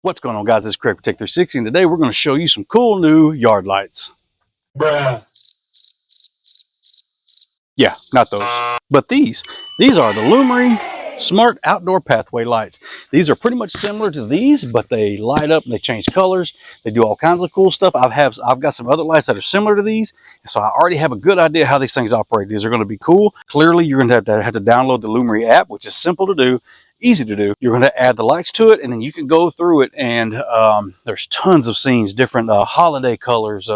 What's going on, guys? This is Craig for Tech 360, and today we're going to show you some cool new yard lights. Bruh. Yeah, not those, but these are the Lumary Smart Outdoor Pathway lights. These are pretty much similar to these, but they light up and they change colors. They do all kinds of cool stuff. I've got some other lights that are similar to these, so I already have a good idea how these things operate. These are going to be cool. Clearly, you're going to have to download the Lumary app, which is simple to do, easy to do. You're going to add the lights to it, and then you can go through it, and there's tons of scenes, different holiday colors,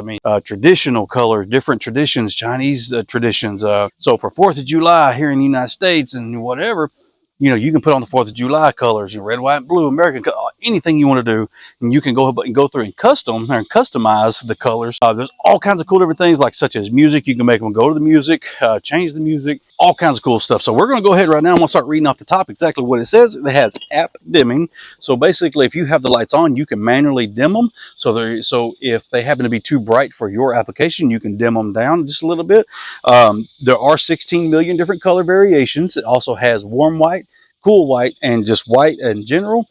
traditional colors, different traditions, Chinese traditions. So for 4th of July here in the United States and whatever, you can put on the 4th of July colors, red, white, and blue, American, anything you want to do. And you can go through and customize the colors. There's all kinds of cool different things, like such as music. You can make them go to the music, change the music, all kinds of cool stuff. So we're going to go ahead right now. I'm going to start reading off the top exactly what it says. It has app dimming. So basically, if you have the lights on, you can manually dim them. So if they happen to be too bright for your application, you can dim them down just a little bit. There are 16 million different color variations. It also has warm white, cool white, and just white in general.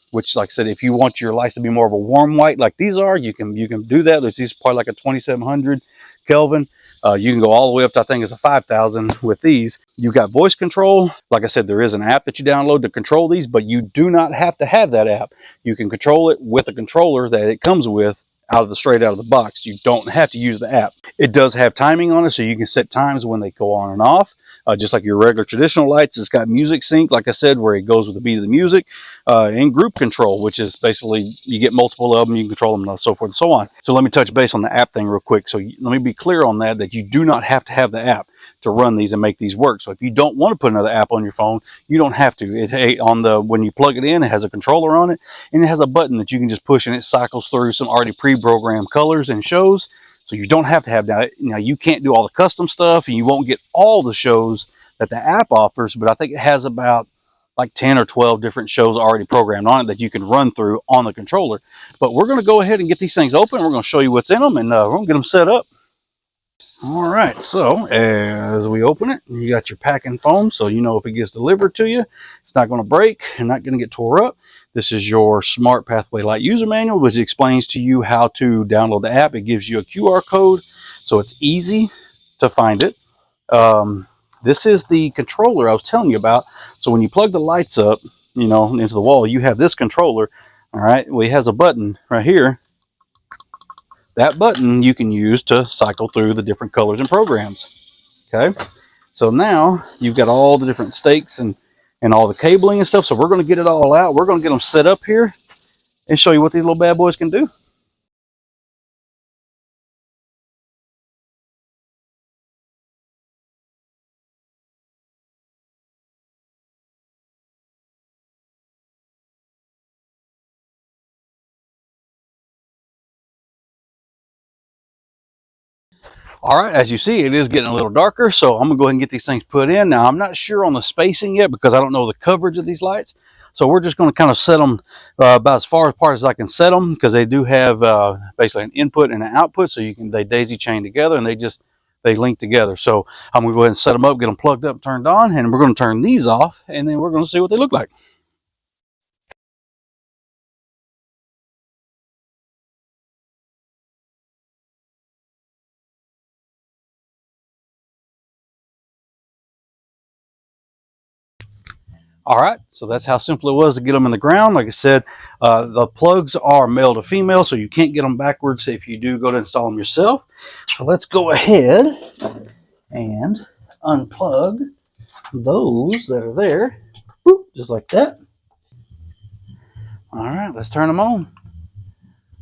Which, like I said, if you want your lights to be more of a warm white like these are, you can do that. These are probably like a 2700 Kelvin. You can go all the way up to, I think it's a 5000 with these. You've got voice control. Like I said, there is an app that you download to control these, but you do not have to have that app. You can control it with a controller that it comes with straight out of the box. You don't have to use the app. It does have timing on it, so you can set times when they go on and off. Just like your regular traditional lights, it's got music sync, like I said, where it goes with the beat of the music, and group control, which is basically you get multiple of them, you can control them, and so forth and so on. So let me touch base on the app thing real quick. So let me be clear on that you do not have to have the app to run these and make these work. So if you don't want to put another app on your phone, you don't have to. When you plug it in, it has a controller on it, and it has a button that you can just push, and it cycles through some already pre-programmed colors and shows. So you don't have to have that. Now, you can't do all the custom stuff, and you won't get all the shows that the app offers, but I think it has about like 10 or 12 different shows already programmed on it that you can run through on the controller. But we're going to go ahead and get these things open. We're going to show you what's in them, and we're going to get them set up. All right, so as we open it, you got your packing foam, so you know if it gets delivered to you, it's not going to break and not going to get tore up. This is your Smart Pathway Light user manual, which explains to you how to download the app. It gives you a QR code, so it's easy to find it. This is the controller I was telling you about. So when you plug the lights up, into the wall, you have this controller. All right, well, it has a button right here. That button you can use to cycle through the different colors and programs. Okay, so now you've got all the different stakes and all the cabling and stuff. So we're going to get it all out. We're going to get them set up here and show you what these little bad boys can do. All right, as you see, it is getting a little darker, so I'm going to go ahead and get these things put in. Now, I'm not sure on the spacing yet because I don't know the coverage of these lights. So we're just going to kind of set them about as far apart as I can set them, because they do have basically an input and an output, so they daisy chain together, and they link together. So I'm going to go ahead and set them up, get them plugged up, turned on, and we're going to turn these off, and then we're going to see what they look like. All right, so that's how simple it was to get them in the ground. Like I said, the plugs are male to female, so you can't get them backwards if you do go to install them yourself. So let's go ahead and unplug those that are there, just like that. All right, let's turn them on.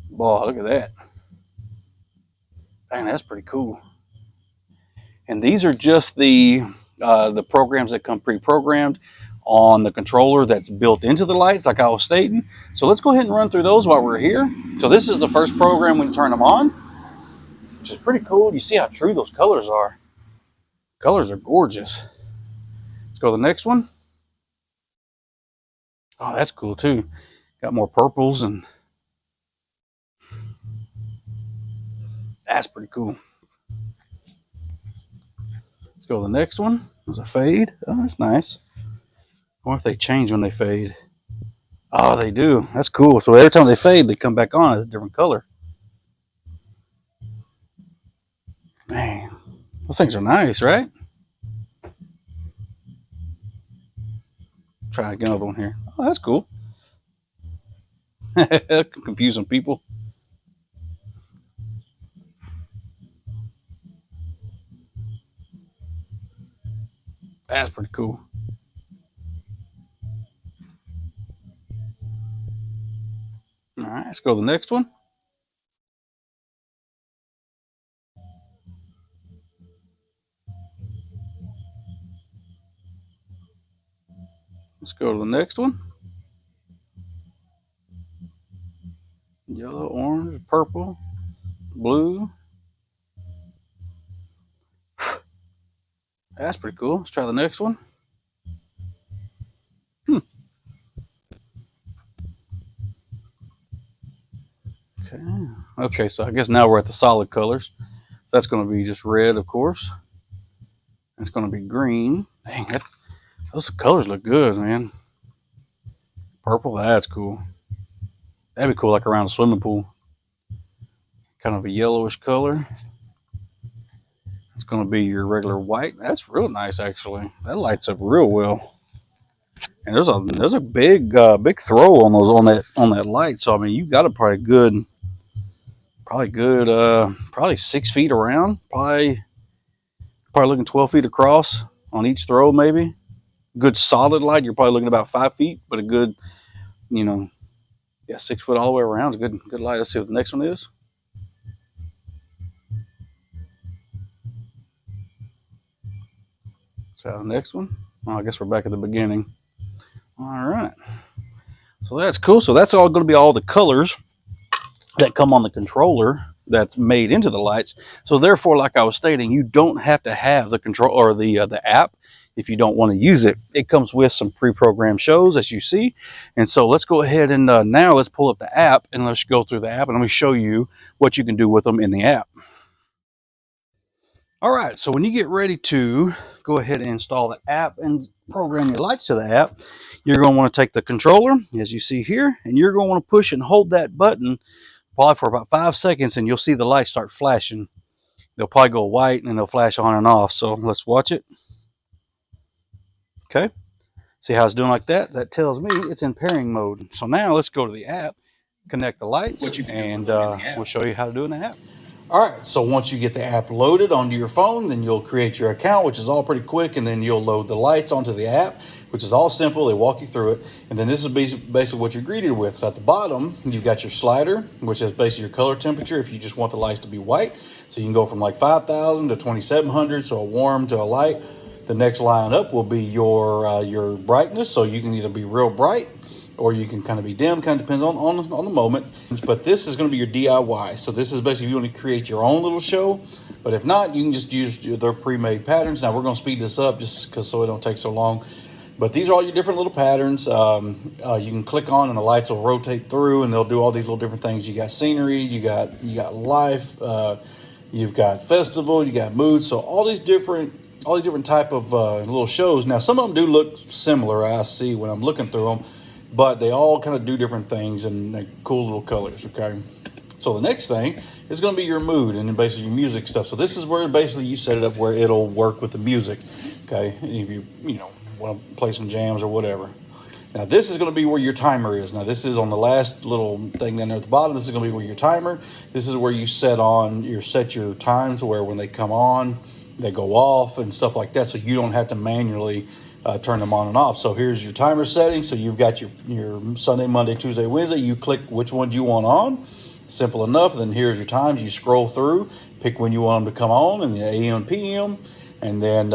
Boy, look at that. Dang, that's pretty cool. And these are just the programs that come pre-programmed on the controller that's built into the lights, like I was stating. So let's go ahead and run through those while we're here. So this is the first program when you turn them on, which is pretty cool. You see how true those colors are. Colors are gorgeous. Let's go to the next one. Oh, that's cool too. Got more purples, and that's pretty cool. Let's go to the next one. There's a fade. Oh, that's nice. I wonder if they change when they fade. Oh, they do. That's cool. So every time they fade, they come back on as a different color. Man, those things are nice, right? Try another one here. Oh, that's cool. Confusing people. That's pretty cool. All right, let's go to the next one. Let's go to the next one. Yellow, orange, purple, blue. That's pretty cool. Let's try the next one. Hmm. Okay. Okay, so I guess now we're at the solid colors. So that's going to be just red, of course. It's going to be green. Dang, those colors look good, man. Purple, that's cool. That'd be cool, like around a swimming pool. Kind of a yellowish color. It's going to be your regular white. That's real nice, actually. That lights up real well. And there's a big throw on those on that light. So I mean, you got a probably 6 feet around. Probably looking 12 feet across on each throw, maybe. Good solid light. You're probably looking about 5 feet, but a good, you know, yeah, 6 foot all the way around. It's a good light. Let's see what the next one is. So the next one. Well, I guess we're back at the beginning. All right. So that's cool. So that's all going to be all the colors that come on the controller that's made into the lights. So therefore, like I was stating, you don't have to have the control or the app if you don't want to use it. It comes with some pre-programmed shows, as you see. And so let's go ahead and now let's pull up the app and let's go through the app and let me show you what you can do with them in the app. All right, so when you get ready to go ahead and install the app and program your lights to the app, you're going to want to take the controller, as you see here, and you're going to want to push and hold that button probably for about 5 seconds, and you'll see the lights start flashing. They'll probably go white and they'll flash on and off. So let's watch it. Okay. See how it's doing like that? That tells me it's in pairing mode. So now let's go to the app, connect the lights, and we'll show you how to do it in the app. All right, so once you get the app loaded onto your phone, then you'll create your account, which is all pretty quick, and then you'll load the lights onto the app, which is all simple. They walk you through it, and then this is basically what you're greeted with. So at the bottom, you've got your slider, which is basically your color temperature if you just want the lights to be white. So you can go from like 5,000 to 2,700, so a warm to a light. The next line up will be your brightness, so you can either be real bright or you can kind of be dim, kind of depends on the moment. But this is going to be your DIY. So this is basically if you want to create your own little show. But if not, you can just use their pre-made patterns. Now we're going to speed this up just because so it don't take so long. But these are all your different little patterns. You can click on and the lights will rotate through and they'll do all these little different things. You got scenery, you got life, you've got festival, you got mood. So all these different type of little shows. Now some of them do look similar, I see when I'm looking through them, but they all kind of do different things and cool little colors. Okay, so the next thing is going to be your mood and basically your music stuff. So this is where basically you set it up where it'll work with the music. Okay, if you want to play some jams or whatever. Now this is going to be where your timer is. Now this is on the last little thing down there at the bottom. This is going to be where your timer. This is where you set your times where when they come on, they go off and stuff like that. So you don't have to manually turn them on and off. So here's your timer setting. So you've got your Sunday, Monday, Tuesday, Wednesday. You click which one do you want on. Simple enough. Then here's your times. You scroll through, pick when you want them to come on, and the AM, PM, and then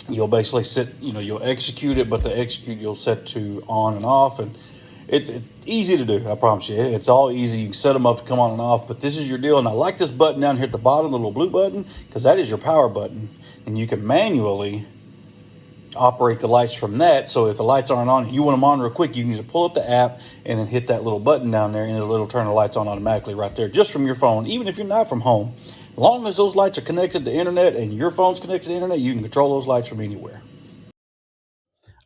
you'll basically you'll execute it, but the execute you'll set to on and off, and it's easy to do. I promise you, it's all easy. You can set them up to come on and off, but this is your deal. And I like this button down here at the bottom, the little blue button, because that is your power button, and you can manually operate the lights from that. So if the lights aren't on, you want them on real quick, you can just pull up the app and then hit that little button down there, and it'll turn the lights on automatically right there, just from your phone, even if you're not from home. As long as those lights are connected to the internet and your phone's connected to the internet, you can control those lights from anywhere.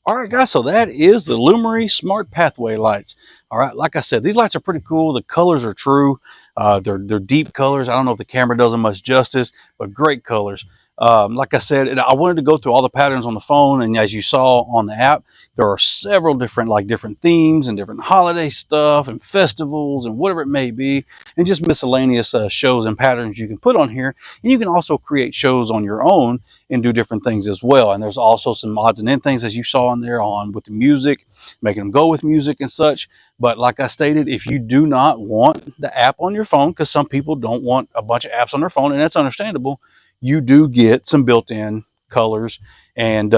All right, guys, so that is the Lumary Smart Pathway lights. All right, like I said, these lights are pretty cool. The colors are true. They're deep colors. I don't know if the camera does them much justice, but great colors. Like I said, I wanted to go through all the patterns on the phone, and as you saw on the app, there are several different themes and different holiday stuff and festivals and whatever it may be, and just miscellaneous shows and patterns you can put on here. And you can also create shows on your own and do different things as well. And there's also some odds and end things, as you saw on there, on with the music, making them go with music and such. But like I stated, if you do not want the app on your phone, because some people don't want a bunch of apps on their phone, and that's understandable, you do get some built-in colors and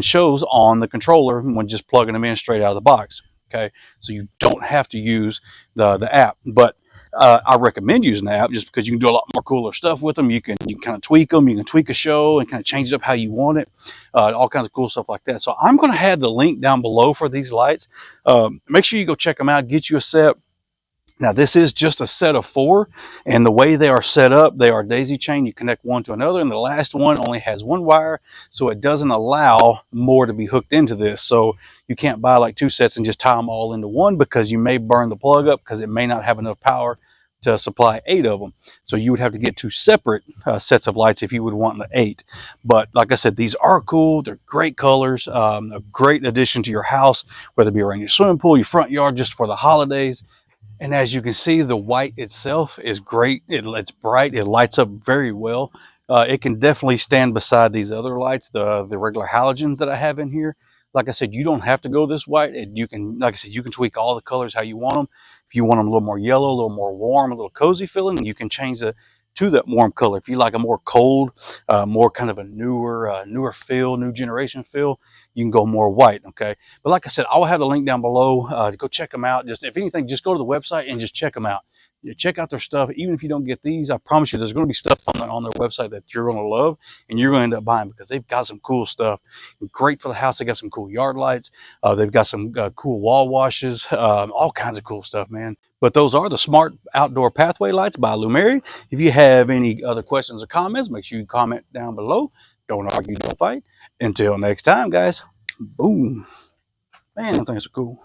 shows on the controller when just plugging them in straight out of the box. Okay, so you don't have to use the app, but I recommend using the app just because you can do a lot more cooler stuff with them. You can kind of tweak them. You can tweak a show and kind of change it up how you want it. All kinds of cool stuff like that. So I'm going to have the link down below for these lights. Make sure you go check them out. Get you a set. Now, this is just a set of 4, and the way they are set up, they are daisy chain. You connect one to another, and the last one only has one wire, so it doesn't allow more to be hooked into this. So you can't buy like 2 sets and just tie them all into one, because you may burn the plug up because it may not have enough power to supply 8 of them. So you would have to get 2 separate sets of lights if you would want the 8. But like I said, these are cool. They're great colors, a great addition to your house, whether it be around your swimming pool, your front yard, just for the holidays. And as you can see, the white itself is great. It's bright. It lights up very well. It can definitely stand beside these other lights, the regular halogens that I have in here. Like I said, you don't have to go this white. You can, like I said, you can tweak all the colors how you want them. If you want them a little more yellow, a little more warm, a little cozy feeling, you can change to that warm color. If you like a more cold, more kind of a newer feel, new generation feel, you can go more white. Okay. But like I said, I'll have the link down below to go check them out. Just if anything, just go to the website and just check them out. You check out their stuff. Even if you don't get these, I promise you there's going to be stuff on their website that you're going to love and you're going to end up buying, because they've got some cool stuff. Great for the house. They got some cool yard lights. They've got some cool wall washes, all kinds of cool stuff, man. But those are the Smart Outdoor Pathway lights by Lumary. If you have any other questions or comments, make sure you comment down below. Don't argue, don't fight. Until next time, guys. Boom. Man, those things are cool.